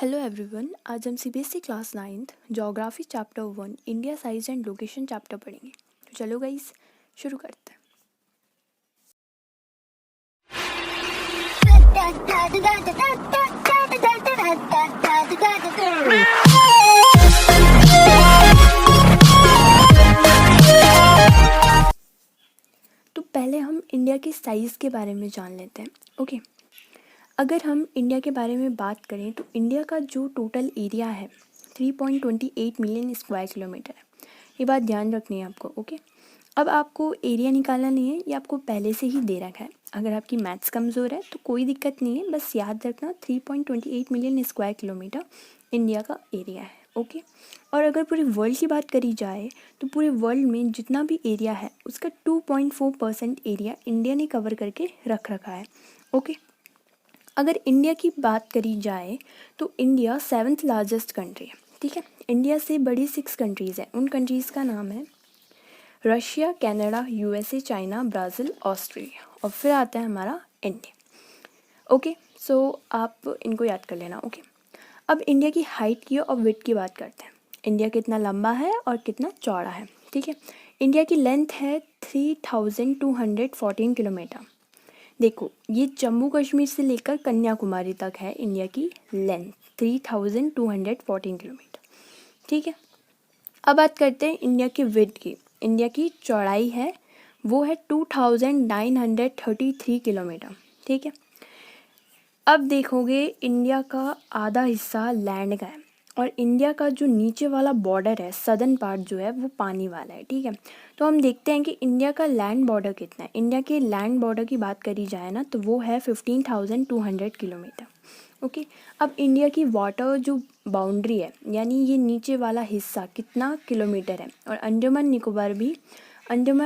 Hello everyone, आज हम CBSE class 9th geography chapter 1 India size and location chapter पढ़ेंगे। तो चलो गाइस शुरू करते हैं। तो पहले हम इंडिया के साइज़ के बारे में जान लेते हैं। ओके, अगर हम इंडिया के बारे में बात करें तो इंडिया का जो टोटल एरिया है 3.28 मिलियन स्क्वायर किलोमीटर है। ये बात ध्यान रखनी है आपको। ओके, अब आपको एरिया निकालना नहीं है, ये आपको पहले से ही दे रखा है। अगर आपकी मैथ्स कमज़ोर है तो कोई दिक्कत नहीं है, बस याद रखना 3.28 मिलियन स्क्वायर किलोमीटर इंडिया का एरिया है। ओके, और अगर पूरे वर्ल्ड की बात करी जाए तो पूरे वर्ल्ड में जितना भी एरिया है उसका 2.4% एरिया इंडिया ने कवर करके रख रखा है। ओके, अगर इंडिया की बात करी जाए तो इंडिया 7th लार्जेस्ट कंट्री है। ठीक है, इंडिया से बड़ी 6 कंट्रीज़ हैं। उन कंट्रीज़ का नाम है Russia, Canada, USA, China, Brazil, Australia, और फिर आता है हमारा इंडिया। ओके, सो आप इनको याद कर लेना। ओके, अब इंडिया की हाइट की और विड्थ की बात करते हैं। इंडिया कितना लंबा है और कितना चौड़ा है। ठीक है, इंडिया की लेंथ है 3214 किलोमीटर। देखो, ये जम्मू कश्मीर से लेकर कन्याकुमारी तक है इंडिया की लेंथ 3214 किलोमीटर। ठीक है, अब बात करते हैं इंडिया की विड्थ की। इंडिया की चौड़ाई है वो है 2933 किलोमीटर। ठीक है, अब देखोगे इंडिया का आधा हिस्सा लैंड का है और इंडिया का जो नीचे वाला बॉर्डर है, सदर्न पार्ट जो है वो पानी वाला है। ठीक है, तो हम देखते हैं कि इंडिया का लैंड बॉर्डर कितना है। इंडिया के लैंड बॉर्डर की बात करी जाए ना तो वो है 15,200 किलोमीटर। ओके, अब इंडिया की वाटर जो बाउंड्री है, यानी ये नीचे वाला हिस्सा कितना किलोमीटर है, और अंडमान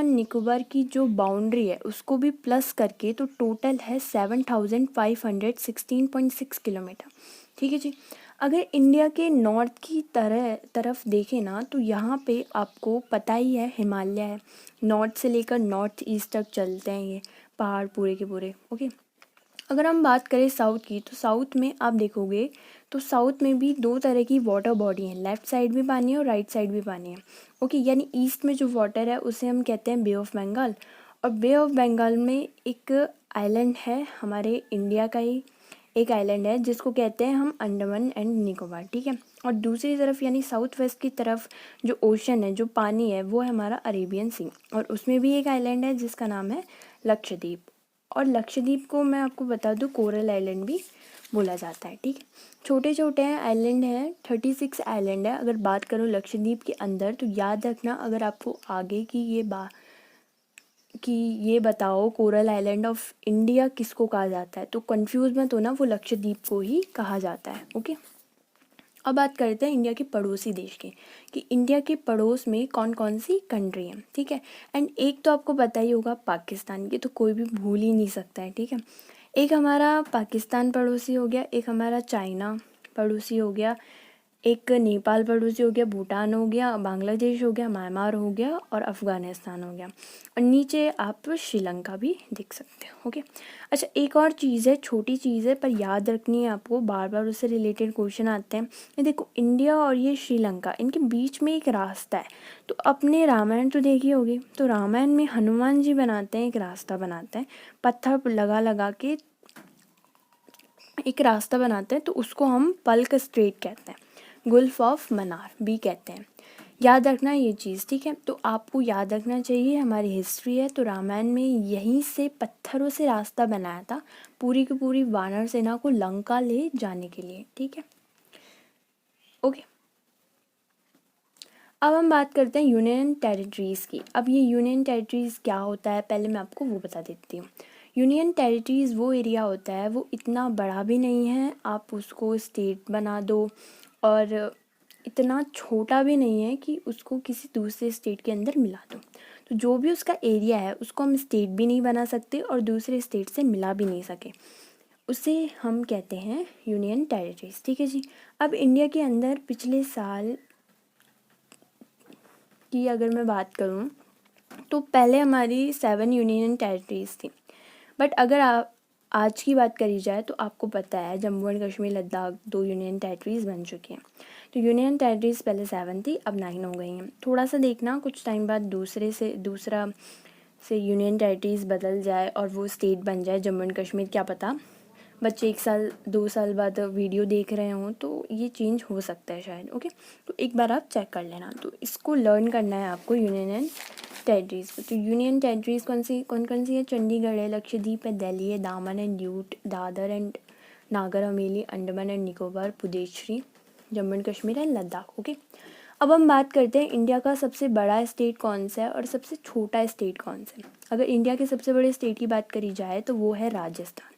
निकोबार की जो बाउंड्री है उसको भी प्लस करके तो टोटल है 7,516.6 किलोमीटर। ठीक है जी, अगर इंडिया के नॉर्थ की तरफ देखें ना तो यहाँ पे आपको पता ही है हिमालय है। नॉर्थ से लेकर नॉर्थ ईस्ट तक चलते हैं ये पहाड़ पूरे के पूरे। ओके, अगर हम बात करें साउथ की तो साउथ में आप देखोगे तो साउथ में भी दो तरह की वाटर बॉडी है, लेफ़्ट साइड भी पानी है और राइट साइड भी पानी है। ओके, यानी ईस्ट में जो वाटर है उसे हम कहते हैं बे ऑफ बंगाल, और बे ऑफ बंगाल में एक आइलैंड है हमारे इंडिया का ही एक आइलैंड है जिसको कहते हैं हम अंडमान एंड निकोबार। ठीक है, और दूसरी तरफ यानी साउथ वेस्ट की तरफ जो ओशन है, जो पानी है, वो है हमारा अरेबियन सी, और उसमें भी एक आइलैंड है जिसका नाम है लक्षद्वीप। और लक्षद्वीप को मैं आपको बता दूँ कोरल आइलैंड भी बोला जाता है। ठीक है, छोटे छोटे हैं आइलैंड हैं, 36 आइलैंड है। अगर बात करो लक्षद्वीप के अंदर तो याद रखना, अगर आपको आगे की ये बताओ कोरल आइलैंड ऑफ इंडिया किसको कहा जाता है तो कंफ्यूज मत होना, वो लक्षद्वीप को ही कहा जाता है। ओके, अब बात करते हैं इंडिया के पड़ोसी देश की कि इंडिया के पड़ोस में कौन कौन सी कंट्री हैं। ठीक है, एंड एक तो आपको पता ही होगा पाकिस्तान की, तो कोई भी भूल ही नहीं सकता है। ठीक है, एक हमारा पाकिस्तान पड़ोसी हो गया, एक हमारा चाइना पड़ोसी हो गया, एक नेपाल पड़ोसी हो गया, भूटान हो गया, बांग्लादेश हो गया, म्यांमार हो गया और अफ़गानिस्तान हो गया, और नीचे आप श्रीलंका भी देख सकते हो। ओके, अच्छा एक और चीज़ है, छोटी चीज़ है पर याद रखनी है आपको, बार बार उससे रिलेटेड क्वेश्चन आते हैं। ये देखो, इंडिया और ये श्रीलंका, इनके बीच में एक रास्ता है। तो अपने रामायण तो देखी होगी, तो रामायण में हनुमान जी बनाते हैं, एक रास्ता बनाते हैं, पत्थर लगा लगा के एक रास्ता बनाते हैं, तो उसको हम पल्क स्ट्रेट कहते हैं, गुल्फ ऑफ मन्नार भी कहते हैं। याद रखना ये चीज़। ठीक है, तो आपको याद रखना चाहिए, हमारी हिस्ट्री है तो रामायण में यहीं से पत्थरों से रास्ता बनाया था पूरी की पूरी वानर सेना को लंका ले जाने के लिए। ठीक है, ओके, अब हम बात करते हैं यूनियन टेरिटरीज़ की। अब ये यूनियन टेरिटरीज़ क्या होता है पहले मैं आपको वो बता देती हूँ। यूनियन टेरिटरीज़ वो एरिया होता है, वो इतना बड़ा भी नहीं है आप उसको स्टेट बना दो, और इतना छोटा भी नहीं है कि उसको किसी दूसरे स्टेट के अंदर मिला दो। तो जो भी उसका एरिया है उसको हम स्टेट भी नहीं बना सकते और दूसरे स्टेट से मिला भी नहीं सके, उसे हम कहते हैं यूनियन टेरिटरीज़। ठीक है जी, अब इंडिया के अंदर पिछले साल की अगर मैं बात करूं तो पहले हमारी 7 यूनियन टेरिटरीज़ थी, बट अगर आज की बात करी जाए तो आपको पता है Jammu and Kashmir, Ladakh 2 union territories बन चुकी हैं। तो यूनियन टेरिटरीज़ पहले 7 थी, अब 9 हो गई हैं। थोड़ा सा देखना, कुछ टाइम बाद दूसरा से यूनियन टेरिटरीज़ बदल जाए और वो स्टेट बन जाए जम्मू एंड कश्मीर, क्या पता। बच्चे 1 साल 2 साल बाद वीडियो देख रहे हों तो ये चेंज हो सकता है शायद। ओके, तो एक बार आप चेक कर लेना। तो इसको लर्न करना है आपको, यूनियन एंड टेरिटरीज़। तो यूनियन टेरिटरीज़ कौन सी है? चंडीगढ़ है, लक्षद्वीप है, दिल्ली है, दामन and duet, Dadar and Nagar Haveli, Andaman and Nicobar, Puducherry, Jammu and Kashmir and Ladakh. Okay, अब हम बात करते हैं इंडिया का सबसे बड़ा स्टेट कौन सा है और सबसे छोटा स्टेट कौन सा है। अगर इंडिया के सबसे बड़े स्टेट की बात करी जाए तो वो है राजस्थान,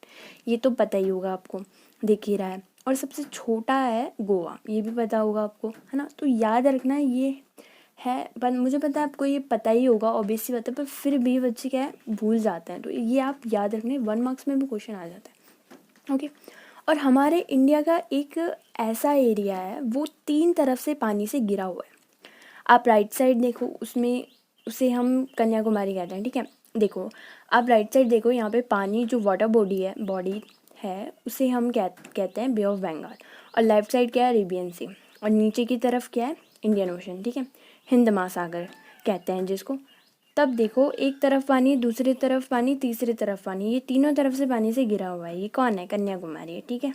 ये तो पता ही होगा आपको, दिख ही रहा है। और सबसे छोटा है गोवा, ये भी पता होगा आपको, है ना। तो याद रखना ये है, पर मुझे पता है आपको ये पता ही होगा, ऑब्वियस सी बात है, पर फिर भी बच्चे क्या है भूल जाते हैं। तो ये आप याद रखने, 1 मार्क्स में भी क्वेश्चन आ जाता है। ओके, और हमारे इंडिया का एक ऐसा एरिया है वो 3 तरफ से पानी से घिरा हुआ है। आप राइट साइड देखो, उसमें उसे हम कन्याकुमारी कहते हैं, ठीक है। देखो आप राइट साइड देखो, यहाँ पे पानी जो वाटर बॉडी है उसे हम कहते हैं बे ऑफ बंगाल। और लेफ्ट साइड क्या है? अरेबियन सी। और नीचे की तरफ क्या है? इंडियन ओशन, ठीक है, हिंद महासागर कहते हैं जिसको। तब देखो, एक तरफ पानी, दूसरी तरफ पानी, तीसरी तरफ पानी, ये तीनों तरफ से पानी से घिरा हुआ है। ये कौन है? कन्याकुमारी है, ठीक है,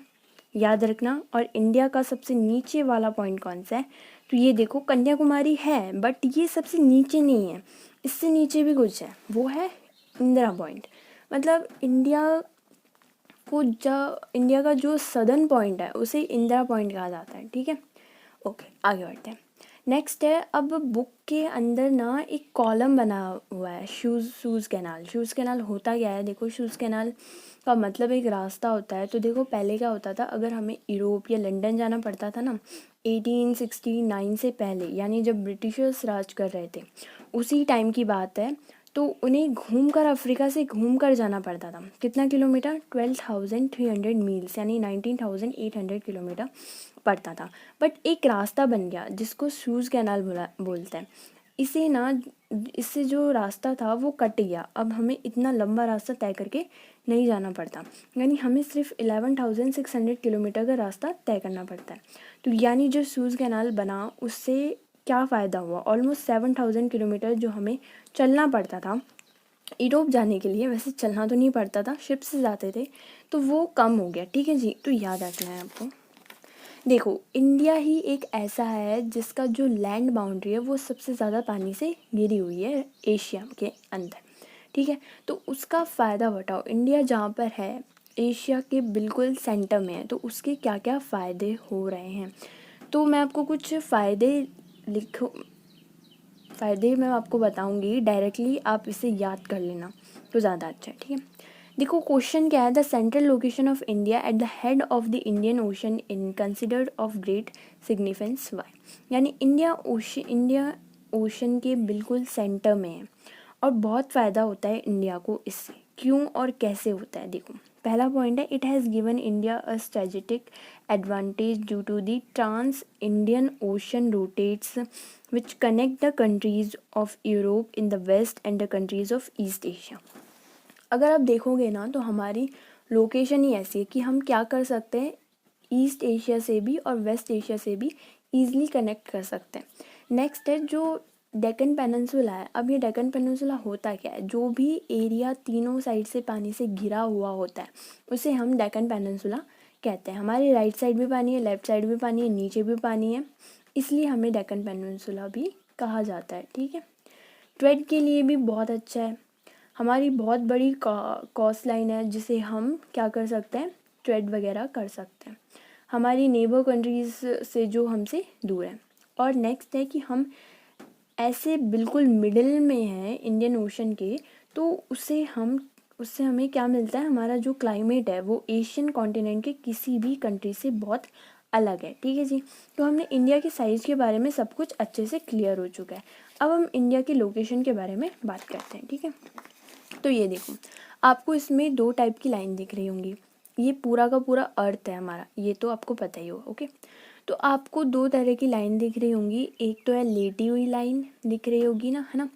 याद रखना। और इंडिया का सबसे नीचे वाला पॉइंट कौन सा है? तो ये देखो, कन्याकुमारी है, बट ये सबसे नीचे नहीं है, इससे नीचे भी कुछ है, वो है इंदिरा पॉइंट। मतलब इंडिया का जो सदर्न पॉइंट है उसे इंदिरा पॉइंट कहा जाता है, ठीक है। ओके, आगे बढ़ते हैं। नेक्स्ट है, अब बुक के अंदर ना एक कॉलम बना हुआ है, शूज़ कैनाल। शूज़ कैनाल होता क्या है? देखो, शूज़ कैनाल का मतलब एक रास्ता होता है। तो देखो, पहले क्या होता था, अगर हमें यूरोप या लंदन जाना पड़ता था ना 1869 से पहले, यानी जब ब्रिटिशर्स राज कर रहे थे, उसी टाइम की बात है। तो उन्हें घूमकर, अफ्रीका से घूमकर जाना पड़ता था। कितना किलोमीटर? 12,300 मील्स, यानी 19,800 किलोमीटर पड़ता था। बट एक रास्ता बन गया जिसको शूज़ कैनाल बोलते हैं। इससे जो रास्ता था वो कट गया। अब हमें इतना लंबा रास्ता तय करके नहीं जाना पड़ता, यानी हमें सिर्फ 11,600 किलोमीटर का रास्ता तय करना पड़ता है। तो यानी जो शूज़ कैनाल बना उससे क्या फ़ायदा हुआ? ऑलमोस्ट 7,000 किलोमीटर जो हमें चलना पड़ता था यूरोप जाने के लिए, वैसे चलना तो नहीं पड़ता था, शिप से जाते थे, तो वो कम हो गया, ठीक है जी। तो याद रखना है आपको। देखो, इंडिया ही एक ऐसा है जिसका जो लैंड बाउंड्री है वो सबसे ज़्यादा पानी से घिरी हुई है एशिया के अंदर, ठीक है। तो उसका फ़ायदा बताओ, इंडिया जहाँ पर है एशिया के बिल्कुल सेंटर में है, तो उसके क्या क्या फ़ायदे हो रहे हैं। तो मैं आपको कुछ फ़ायदे मैं आपको बताऊंगी डायरेक्टली, आप इसे याद कर लेना तो ज़्यादा अच्छा है, ठीक है। देखो, क्वेश्चन क्या है? The central location of India at the head of the Indian Ocean in considered of great significance why, यानी इंडिया ओशन के बिल्कुल सेंटर में है और बहुत फ़ायदा होता है इंडिया को इससे। क्यों और कैसे होता है? देखो, पहला पॉइंट है, it has given India a strategic advantage due to the trans Indian Ocean rotates which connect the countries of Europe in the west and the countries of East Asia. अगर आप देखोगे ना तो हमारी लोकेशन ही ऐसी है कि हम क्या कर सकते हैं, ईस्ट एशिया से भी और वेस्ट एशिया से भी ईज़िली कनेक्ट कर सकते हैं। नेक्स्ट है जो डेक्कन पेनिनसुला है। अब ये डेक्कन पेनिनसुला होता क्या है? जो भी एरिया तीनों साइड से पानी से घिरा हुआ होता है उसे हम डेक्कन पेनिनसुला कहते हैं। हमारे राइट साइड भी पानी है, लेफ्ट साइड भी पानी है, नीचे भी पानी है, इसलिए हमें डेक्कन पेनिनसुला भी कहा जाता है, ठीक है। ट्रेड के लिए भी बहुत अच्छा है। हमारी बहुत बड़ी कॉस्ट लाइन है जिसे हम क्या कर सकते हैं, ट्रेड वगैरह कर सकते हैं हमारी नेबर कंट्रीज़ से जो हमसे दूर है। और नेक्स्ट है कि हम ऐसे बिल्कुल मिडिल में हैं इंडियन ओशन के, तो उससे हमें क्या मिलता है, हमारा जो क्लाइमेट है वो एशियन कॉन्टिनेंट के किसी भी कंट्री से बहुत अलग है, ठीक है जी। तो हमने इंडिया के साइज़ के बारे में सब कुछ अच्छे से क्लियर हो चुका है। अब हम इंडिया की लोकेशन के बारे में बात करते हैं, ठीक है। तो ये देखो, आपको इसमें 2 टाइप की लाइन दिख रही होंगी। ये पूरा का पूरा अर्थ है हमारा, ये तो आपको पता ही होगा, ओके। तो आपको 2 तरह की लाइन दिख रही होंगी, एक तो है लेटी हुई लाइन दिख रही होगी ना, है ना,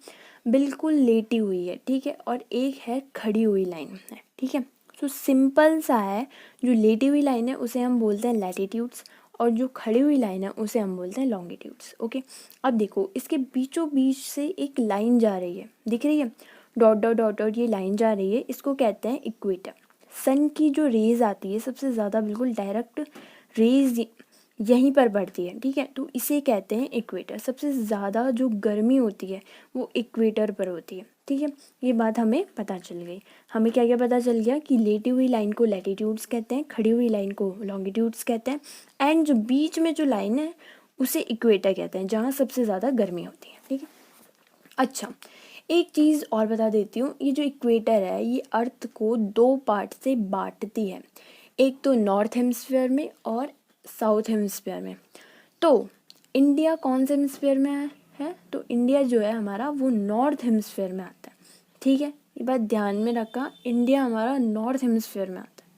बिल्कुल लेटी हुई है, ठीक है। और एक है खड़ी हुई लाइन है, ठीक है। सो सिंपल सा है, जो लेटी हुई लाइन है उसे हम बोलते हैं लैटिट्यूड्स, और जो खड़ी हुई लाइन है उसे हम बोलते हैं लॉन्गिट्यूड्स। ओके, अब देखो इसके बीचों बीच से एक लाइन जा रही है, दिख रही है, डॉट डॉट डॉट डॉट ये लाइन जा रही है, इसको कहते हैं इक्वेटर। सन की जो रेज आती है सबसे ज़्यादा बिल्कुल डायरेक्ट रेज यहीं पर पड़ती है, ठीक है, तो इसे कहते हैं इक्वेटर। सबसे ज़्यादा जो गर्मी होती है वो इक्वेटर पर होती है, ठीक है। ये बात हमें पता चल गई। हमें क्या क्या पता चल गया कि लेटी हुई लाइन को लैटिट्यूड्स कहते हैं, खड़ी हुई लाइन को लॉन्गिट्यूड्स कहते हैं, एंड जो बीच में जो लाइन है उसे इक्वेटर कहते हैं, जहाँ सबसे ज़्यादा गर्मी होती है, ठीक है। अच्छा, एक चीज़ और बता देती हूँ, ये जो इक्वेटर है ये अर्थ को 2 पार्ट से बांटती है, एक तो नॉर्थ हेमिस्फीयर में और साउथ हेमिस्फीयर में। तो इंडिया कौन से हेमिस्फीयर में है? तो इंडिया जो है हमारा वो नॉर्थ हेमिस्फीयर में आता है, ठीक है, ये बात ध्यान में रखा, इंडिया हमारा नॉर्थ हेमिस्फीयर में आता है।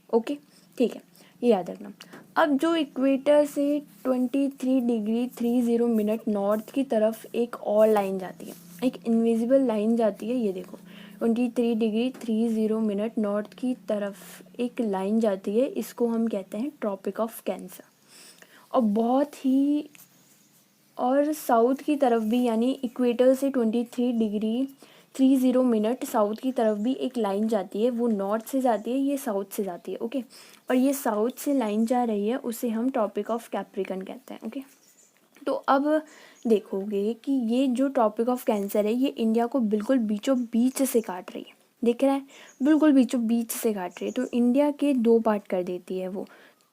ओके, ठीक है, ये याद रखना। अब जो इक्वेटर से 23 डिग्री 30 मिनट नॉर्थ की तरफ एक और लाइन जाती है, एक इनविजिबल लाइन जाती है, ये देखो 23 डिग्री 30 मिनट नॉर्थ की तरफ एक लाइन जाती है, इसको हम कहते हैं ट्रॉपिक ऑफ कैंसर। और बहुत ही, और साउथ की तरफ भी, यानी इक्वेटर से 23 डिग्री 30 मिनट साउथ की तरफ भी एक लाइन जाती है, वो नॉर्थ से जाती है, ये साउथ से जाती है। ओके, और ये साउथ से लाइन जा रही है उसे हम ट्रॉपिक ऑफ कैप्रिकन कहते हैं। ओके, तो अब देखोगे कि ये जो ट्रॉपिक ऑफ कैंसर है ये इंडिया को बिल्कुल बीचों बीच से काट रही है, दिख रहा है, बिल्कुल बीचों बीच से काट रही है, तो इंडिया के 2 पार्ट कर देती है वो।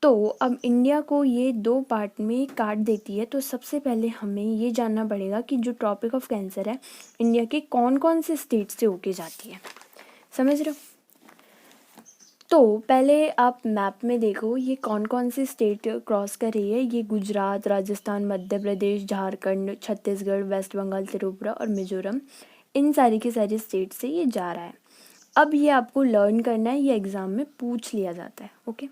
तो अब इंडिया को ये 2 पार्ट में काट देती है, तो सबसे पहले हमें ये जानना पड़ेगा कि जो ट्रॉपिक ऑफ कैंसर है इंडिया के कौन कौन से स्टेट से होके जाती है, समझ रहे हो। तो पहले आप मैप में देखो ये कौन कौन सी स्टेट क्रॉस कर रही है, ये गुजरात, राजस्थान, मध्य प्रदेश, झारखंड, छत्तीसगढ़, वेस्ट बंगाल, त्रिपुरा और मिजोरम, इन सारी की सारी स्टेट से ये जा रहा है। अब ये आपको लर्न करना है, ये एग्ज़ाम में पूछ लिया जाता है। ओके,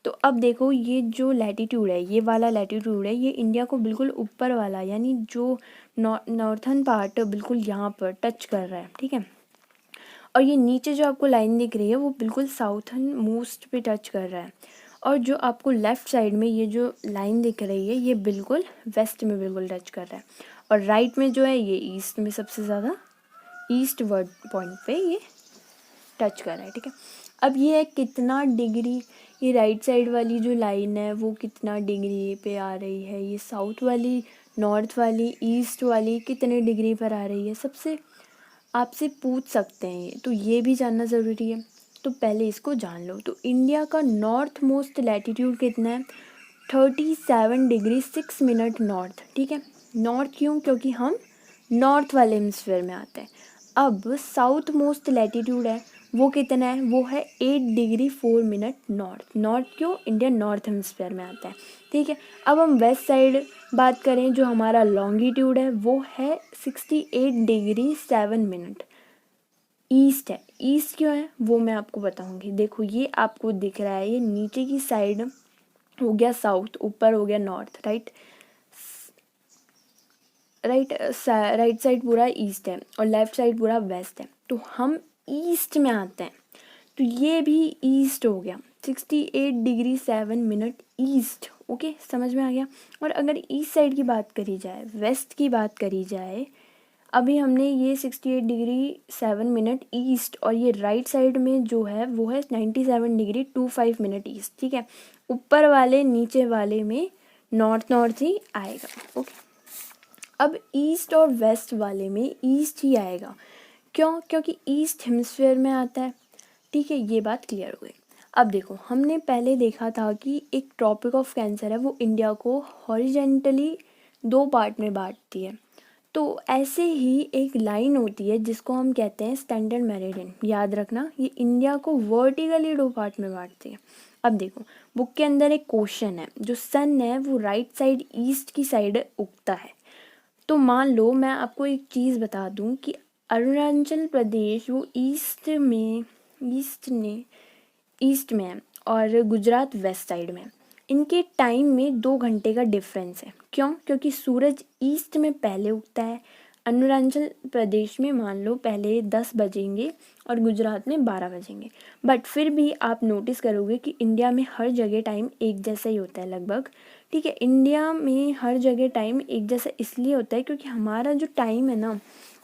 तो अब देखो ये जो लैटिट्यूड है, ये वाला लैटिट्यूड है, ये इंडिया को बिल्कुल ऊपर वाला, यानी जो नॉर्थन पार्ट बिल्कुल यहाँ पर टच कर रहा है, ठीक है। और ये नीचे जो आपको लाइन दिख रही है वो बिल्कुल साउथर्न मोस्ट पे टच कर रहा है, और जो आपको लेफ़्ट साइड में ये जो लाइन दिख रही है ये बिल्कुल वेस्ट में बिल्कुल टच कर रहा है, और राइट में जो है ये ईस्ट में सबसे ज़्यादा ईस्ट वर्ड पॉइंट पे ये टच कर रहा है, ठीक है। अब ये है कितना डिग्री, ये राइट साइड वाली जो लाइन है वो कितना डिग्री पे आ रही है, ये साउथ वाली, नॉर्थ वाली, ईस्ट वाली कितने डिग्री पर आ रही है, सबसे आपसे पूछ सकते हैं ये, तो ये भी जानना ज़रूरी है, तो पहले इसको जान लो। तो इंडिया का नॉर्थ मोस्ट लैटिट्यूड कितना है? 37 डिग्री 6 मिनट नॉर्थ, ठीक है। नॉर्थ क्यों? क्योंकि हम नॉर्थ वाले हेमिस्फीयर में आते हैं। अब साउथ मोस्ट लैटिट्यूड है वो कितना है? वो है 8 डिग्री 4 मिनट नॉर्थ। नॉर्थ क्यों? इंडिया नॉर्थ हेमिस्फीयर में आता है, ठीक है। अब हम वेस्ट साइड बात करें, जो हमारा लॉन्गिट्यूड है वो है 68 डिग्री 7 मिनट ईस्ट है। ईस्ट क्यों है वो मैं आपको बताऊंगी। देखो ये आपको दिख रहा है, ये नीचे की साइड हो गया साउथ, ऊपर हो गया नॉर्थ, राइट राइट साइड पूरा ईस्ट है और लेफ्ट साइड पूरा वेस्ट है, तो हम ईस्ट में आते हैं, तो ये भी ईस्ट हो गया, 68 डिग्री 7 मिनट ईस्ट। ओके, समझ में आ गया। और अगर ईस्ट साइड की बात करी जाए, वेस्ट की बात करी जाए, अभी हमने ये 68 डिग्री 7 मिनट ईस्ट, और ये राइट साइड में जो है वो है 97 डिग्री 25 मिनट ईस्ट, ठीक है। ऊपर वाले नीचे वाले में नॉर्थ नॉर्थ ही आएगा। ओके, अब ईस्ट और वेस्ट वाले में ईस्ट ही आएगा, क्यों? क्योंकि ईस्ट हेमिस्फीयर में आता है, ठीक है। ये बात क्लियर हो गई। अब देखो हमने पहले देखा था कि एक ट्रॉपिक ऑफ कैंसर है वो इंडिया को हॉरिजेंटली 2 पार्ट में बांटती है, तो ऐसे ही एक लाइन होती है जिसको हम कहते हैं स्टैंडर्ड मेरिडियन, याद रखना, ये इंडिया को वर्टिकली 2 पार्ट में बांटती है। अब देखो बुक के अंदर एक क्वेश्चन है, जो सन है वो राइट साइड ईस्ट की साइड उगता है, तो मान लो मैं आपको एक चीज़ बता दूं कि अरुणाचल प्रदेश वो ईस्ट में है और गुजरात वेस्ट साइड में। इनके टाइम में 2 घंटे का डिफरेंस है, क्यों? क्योंकि सूरज ईस्ट में पहले उगता है, अरुणाचल प्रदेश में मान लो पहले 10 बजेंगे और गुजरात में 12 बजेंगे, बट फिर भी आप नोटिस करोगे कि इंडिया में हर जगह टाइम एक जैसा ही होता है लगभग। ठीक है, इंडिया में हर जगह टाइम एक जैसा इसलिए होता है क्योंकि हमारा जो टाइम है ना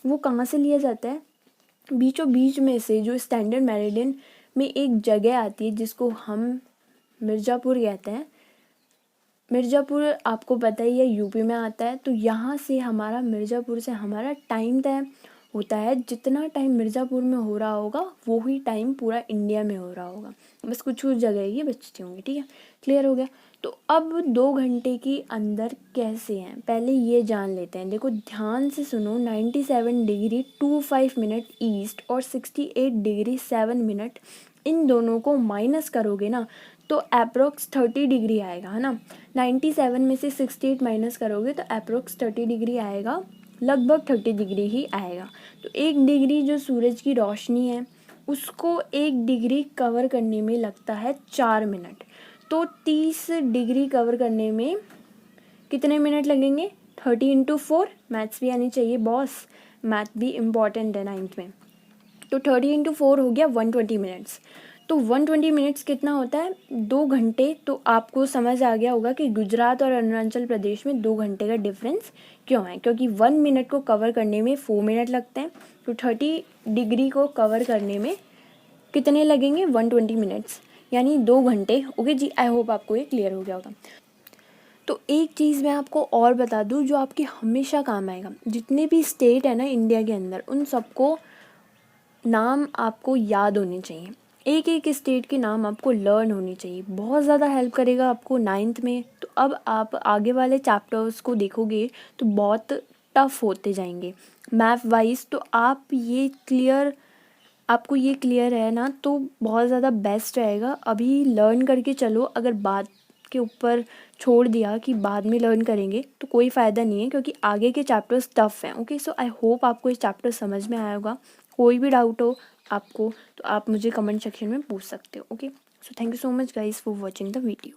वो कहाँ से लिया जाता है, बीचों बीच में से जो स्टैंडर्ड मेरिडियन में एक जगह आती है जिसको हम मिर्ज़ापुर कहते हैं। मिर्ज़ापुर आपको पता ही है यूपी में आता है, तो यहाँ से हमारा मिर्ज़ापुर से हमारा टाइम तय होता है। जितना टाइम मिर्ज़ापुर में हो रहा होगा वो ही टाइम पूरा इंडिया में हो रहा होगा, बस कुछ जगह ही बचती होंगी। ठीक है, क्लियर हो गया। तो अब 2 घंटे के अंदर कैसे हैं पहले ये जान लेते हैं। देखो ध्यान से सुनो, 97 डिग्री 25 मिनट ईस्ट और 68 डिग्री 7 मिनट, इन दोनों को माइनस करोगे ना तो अप्रोक्स 30 डिग्री आएगा, है ना। 97 में से 68 माइनस करोगे तो अप्रोक्स 30 डिग्री आएगा, लगभग 30 डिग्री ही आएगा। तो 1 डिग्री जो सूरज की रोशनी है उसको 1 डिग्री कवर करने में लगता है 4 मिनट। तो 30 डिग्री कवर करने में कितने मिनट लगेंगे, 30 × 4, मैथ्स भी आनी चाहिए बॉस, मैथ भी इम्पॉर्टेंट है 9th में। तो 30 × 4 हो गया 120 मिनट्स। तो 120 मिनट्स कितना होता है, 2 घंटे। तो आपको समझ आ गया होगा कि गुजरात और अरुणाचल प्रदेश में 2 घंटे का डिफरेंस क्यों है, क्योंकि 1 मिनट को कवर करने में 4 मिनट लगते हैं। तो 30 डिग्री को कवर करने में कितने लगेंगे, 120 मिनट्स, यानी 2 घंटे। ओके जी, आई होप आपको ये क्लियर हो गया होगा। तो एक चीज़ मैं आपको और बता दूँ जो आपके हमेशा काम आएगा, जितने भी स्टेट है ना इंडिया के अंदर उन सबको नाम आपको याद होने चाहिए, एक एक स्टेट के नाम आपको लर्न होनी चाहिए, बहुत ज़्यादा हेल्प करेगा आपको 9th में। तो अब आप आगे वाले चैप्टर्स को देखोगे तो बहुत टफ होते जाएंगे मैथ वाइज। तो आपको ये क्लियर है ना, तो बहुत ज़्यादा बेस्ट रहेगा। अभी लर्न करके चलो, अगर बात के ऊपर छोड़ दिया कि बाद में लर्न करेंगे तो कोई फ़ायदा नहीं है, क्योंकि आगे के चैप्टर्स टफ हैं। ओके, सो आई होप आपको ये चैप्टर समझ में आया होगा। कोई भी डाउट हो आपको तो आप मुझे कमेंट सेक्शन में पूछ सकते हो। Okay, so thank you so much guys for watching the video.